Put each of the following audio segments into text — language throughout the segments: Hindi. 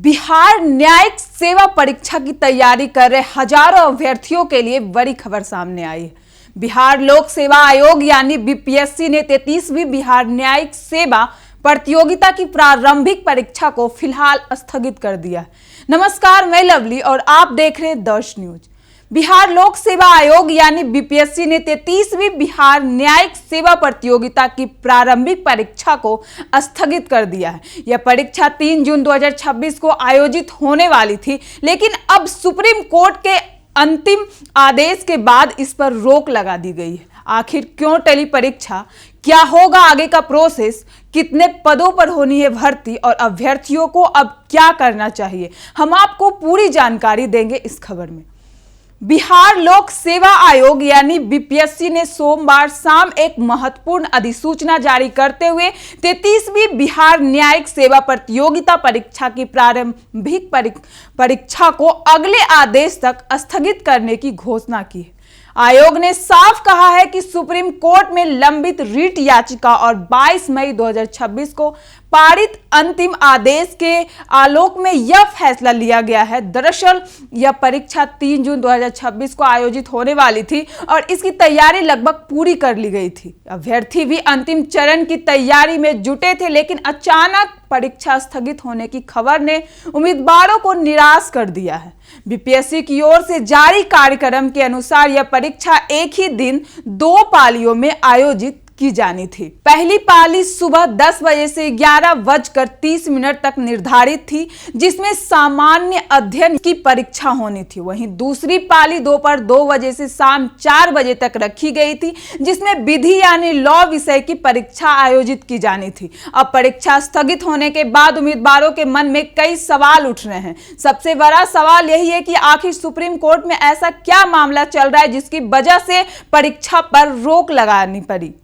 बिहार न्यायिक सेवा परीक्षा की तैयारी कर रहे हजारों अभ्यर्थियों के लिए बड़ी खबर सामने आई है। बिहार लोक सेवा आयोग यानी बीपीएससी ने 33वीं बिहार न्यायिक सेवा प्रतियोगिता की प्रारंभिक परीक्षा को फिलहाल स्थगित कर दिया है। नमस्कार, मैं लवली और आप देख रहे हैं दर्श न्यूज। बिहार लोक सेवा आयोग यानी बीपीएससी ने 33वीं बिहार न्यायिक सेवा प्रतियोगिता की प्रारंभिक परीक्षा को स्थगित कर दिया है। यह परीक्षा 3 जून 2026 को आयोजित होने वाली थी, लेकिन अब सुप्रीम कोर्ट के अंतिम आदेश के बाद इस पर रोक लगा दी गई है। आखिर क्यों टली परीक्षा, क्या होगा आगे का प्रोसेस, कितने पदों पर होनी है भर्ती और अभ्यर्थियों को अब क्या करना चाहिए, हम आपको पूरी जानकारी देंगे इस खबर में। बिहार लोक सेवा आयोग यानी बीपीएससी ने सोमवार शाम एक महत्वपूर्ण अधिसूचना जारी करते हुए 33वीं बिहार न्यायिक सेवा प्रतियोगिता परीक्षा की प्रारंभिक परीक्षा को अगले आदेश तक स्थगित करने की घोषणा की है। आयोग ने साफ कहा है कि सुप्रीम कोर्ट में लंबित रिट याचिका और 22 मई 2026 को पारित अंतिम आदेश के आलोक में यह फैसला लिया गया है। दरअसल यह परीक्षा 3 जून 2026 को आयोजित होने वाली थी और इसकी तैयारी लगभग पूरी कर ली गई थी। अभ्यर्थी भी अंतिम चरण की तैयारी में जुटे थे, लेकिन अचानक परीक्षा स्थगित होने की खबर ने उम्मीदवारों को निराश कर दिया है। बीपीएससी की ओर से जारी कार्यक्रम के अनुसार यह परीक्षा एक ही दिन 2 पालियों में आयोजित की जानी थी। पहली पाली सुबह 10 बजे से 11:30 तक निर्धारित थी, जिसमें सामान्य अध्ययन की परीक्षा होनी थी। वहीं दूसरी पाली दोपहर 2 बजे से शाम 4 बजे तक रखी गई थी, जिसमें विधि यानी लॉ विषय की परीक्षा आयोजित की जानी थी। अब परीक्षा स्थगित होने के बाद उम्मीदवारों के मन में कई सवाल उठ रहे हैं। सबसे बड़ा सवाल यही है कि आखिर सुप्रीम कोर्ट में ऐसा क्या मामला चल रहा है जिसकी वजह से परीक्षा पर रोक लगानी पड़ी।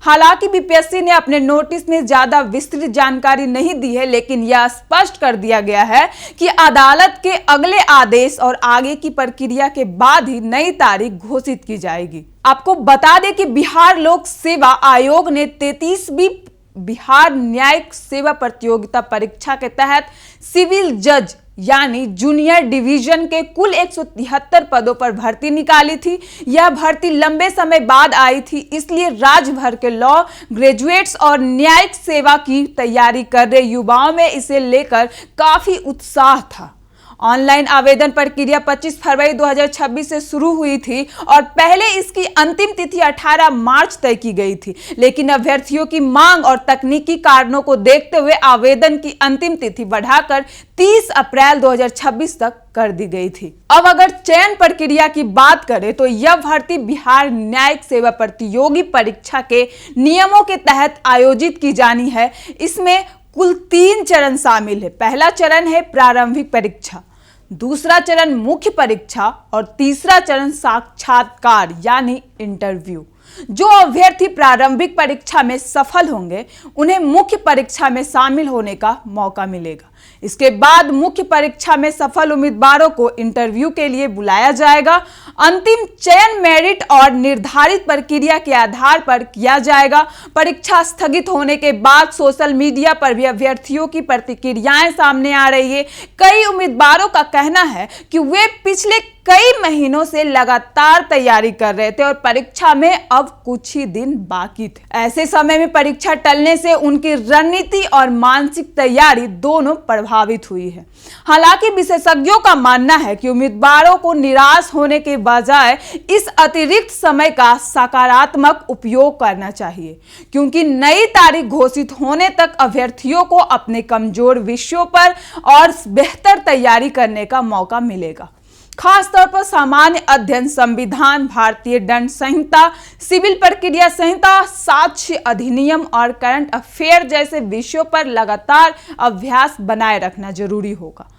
हालांकि बीपीएससी ने अपने नोटिस में ज्यादा विस्तृत जानकारी नहीं दी है, लेकिन यह स्पष्ट कर दिया गया है कि अदालत के अगले आदेश और आगे की प्रक्रिया के बाद ही नई तारीख घोषित की जाएगी। आपको बता दें कि बिहार लोक सेवा आयोग ने 33वीं बिहार न्यायिक सेवा प्रतियोगिता परीक्षा के तहत सिविल जज यानी जूनियर डिवीजन के कुल 173 पदों पर भर्ती निकाली थी। यह भर्ती लंबे समय बाद आई थी, इसलिए राज्य भर के लॉ ग्रेजुएट्स और न्यायिक सेवा की तैयारी कर रहे युवाओं में इसे लेकर काफी उत्साह था। ऑनलाइन आवेदन प्रक्रिया 25 फरवरी 2026 से शुरू हुई थी और पहले इसकी अंतिम तिथि 18 मार्च तय की गई थी, लेकिन अभ्यर्थियों की मांग और तकनीकी कारणों को देखते हुए आवेदन की अंतिम तिथि बढ़ाकर 30 अप्रैल 2026 तक कर दी गई थी। अब अगर चयन प्रक्रिया की बात करें तो यह भर्ती बिहार न्यायिक सेवा प्रतियोगी परीक्षा के नियमों के तहत आयोजित की जानी है। इसमें कुल 3 चरण शामिल है। पहला चरण है प्रारंभिक परीक्षा, दूसरा चरण मुख्य परीक्षा और तीसरा चरण साक्षात्कार यानी इंटरव्यू। जो अभ्यर्थी प्रारंभिक परीक्षा में सफल होंगे उन्हें मुख्य परीक्षा में शामिल होने का मौका मिलेगा। इसके बाद मुख्य परीक्षा में सफल उम्मीदवारों को इंटरव्यू के लिए बुलाया जाएगा। अंतिम चयन मेरिट और निर्धारित प्रक्रिया के आधार पर किया जाएगा। परीक्षा स्थगित होने के बाद सोशल मीडिया पर भी अभ्यर्थियों की प्रतिक्रियाएं सामने आ रही है। कई उम्मीदवारों का कहना है कि वे पिछले कई महीनों से लगातार तैयारी कर रहे थे और परीक्षा में अब कुछ ही दिन बाकी थे। ऐसे समय में परीक्षा टलने से उनकी रणनीति और मानसिक तैयारी दोनों प्रभावित हुई है। हालांकि विशेषज्ञों का मानना है कि उम्मीदवारों को निराश होने के बजाय इस अतिरिक्त समय का सकारात्मक उपयोग करना चाहिए, क्योंकि नई तारीख घोषित होने तक अभ्यर्थियों को अपने कमजोर विषयों पर और बेहतर तैयारी करने का मौका मिलेगा। खासतौर पर सामान्य अध्ययन, संविधान, भारतीय दंड संहिता, सिविल प्रक्रिया संहिता, साक्ष्य अधिनियम और करंट अफेयर जैसे विषयों पर लगातार अभ्यास बनाए रखना जरूरी होगा।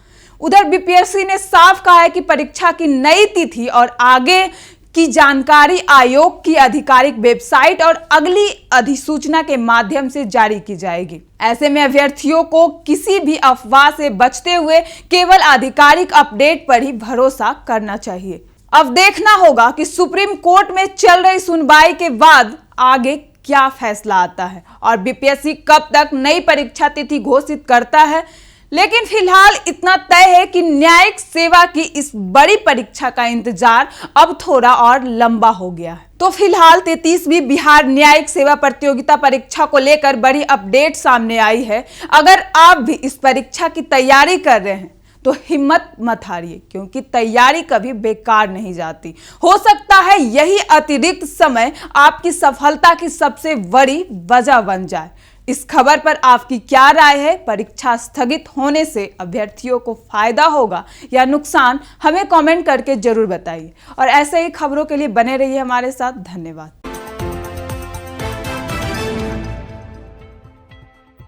उधर बीपीएससी ने साफ कहा है कि परीक्षा की नई तिथि और आगे की जानकारी आयोग की आधिकारिक वेबसाइट और अगली अधिसूचना के माध्यम से जारी की जाएगी। ऐसे में अभ्यर्थियों को किसी भी अफवाह से बचते हुए केवल आधिकारिक अपडेट पर ही भरोसा करना चाहिए। अब देखना होगा कि सुप्रीम कोर्ट में चल रही सुनवाई के बाद आगे क्या फैसला आता है और बीपीएससी कब तक नई परीक्षा तिथि घोषित करता है। लेकिन फिलहाल इतना तय है कि न्यायिक सेवा की इस बड़ी परीक्षा का इंतजार अब थोड़ा और लंबा हो गया है। तो फिलहाल 33वीं बिहार न्यायिक सेवा प्रतियोगिता परीक्षा को लेकर बड़ी अपडेट सामने आई है। अगर आप भी इस परीक्षा की तैयारी कर रहे हैं तो हिम्मत मत हारिए, क्योंकि तैयारी कभी बेकार नहीं जाती। हो सकता है यही अतिरिक्त समय आपकी सफलता की सबसे बड़ी वजह बन जाए। इस खबर पर आपकी क्या राय है? परीक्षा स्थगित होने से अभ्यर्थियों को फायदा होगा या नुकसान? हमें कमेंट करके जरूर बताइए और ऐसे ही खबरों के लिए बने रहिए हमारे साथ। धन्यवाद।